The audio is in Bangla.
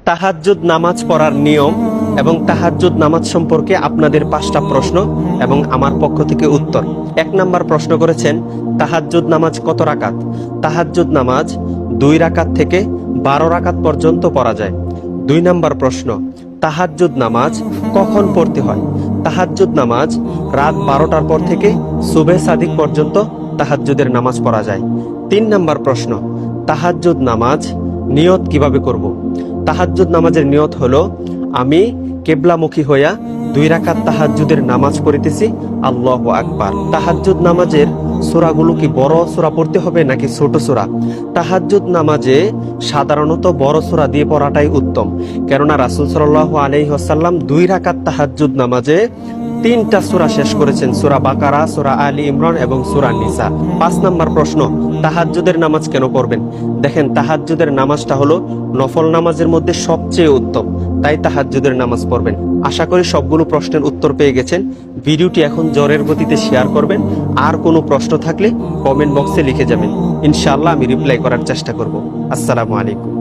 তাহাজ্জুদ নামাজ পড়ার নিয়ম এবং তাহাজ্জুদ নামাজ সম্পর্কে আপনাদের 5টা প্রশ্ন এবং আমার পক্ষ থেকে উত্তর। 1 নাম্বার প্রশ্ন করেছেন, তাহাজ্জুদ নামাজ কত রাকাত? তাহাজ্জুদ নামাজ 2 রাকাত থেকে 12 রাকাত পর্যন্ত পড়া যায়। 2 নাম্বার প্রশ্ন, তাহাজ্জুদ নামাজ কখন পড়তে হয়? তাহাজ্জুদ নামাজ রাত 12টার পর থেকে সুবে সাদিক পর্যন্ত তাহাজ্জুদের নামাজ পড়া যায়। 3 নাম্বার প্রশ্ন, তাহাজ্জুদ নামাজ নিয়ত কিভাবে করব? তাহাজ্জুদ নামাজের নিয়ত হলো, আমি কেবলামুখী হইয়া 2 রাকাত তাহাজ্জুদের নামাজ পড়িতেছি, আল্লাহু আকবার। তাহাজ্জুদ নামাজের সূরাগুলো কি বড় সূরা পড়তে হবে নাকি ছোট সূরা? তাহাজ্জুদ নামাজে সাধারণত বড় সূরা দিয়ে পড়াটাই উত্তম, কেননা রাসূল সাল্লাল্লাহু আলাইহি ওয়াসাল্লাম 2 রাকাত তাহাজ্জুদ নামাজে 3টা সূরা শেষ করেছেন, সূরা বাকারা, সূরা আলী ইমরান এবং সূরা নিসা। 5 নাম্বার প্রশ্ন, তাহাজ্জুদের নামাজ কেন পড়বেন? দেখেন, তাহাজ্জুদের নামাজটা হলো নফল নামাজের মধ্যে সবচেয়ে উত্তম, তাই তাহাজ্জুদের নামাজ পড়বেন। আশা করি সবগুলো প্রশ্নের উত্তর পেয়ে গেছেন। ভিডিওটি এখন জোরের গতিতে শেয়ার করবেন। আর কোনো প্রশ্ন থাকলে কমেন্ট বক্সে লিখে যাবেন, ইনশাআল্লাহ আমি রিপ্লাই করার চেষ্টা করব। আসসালামু আলাইকুম।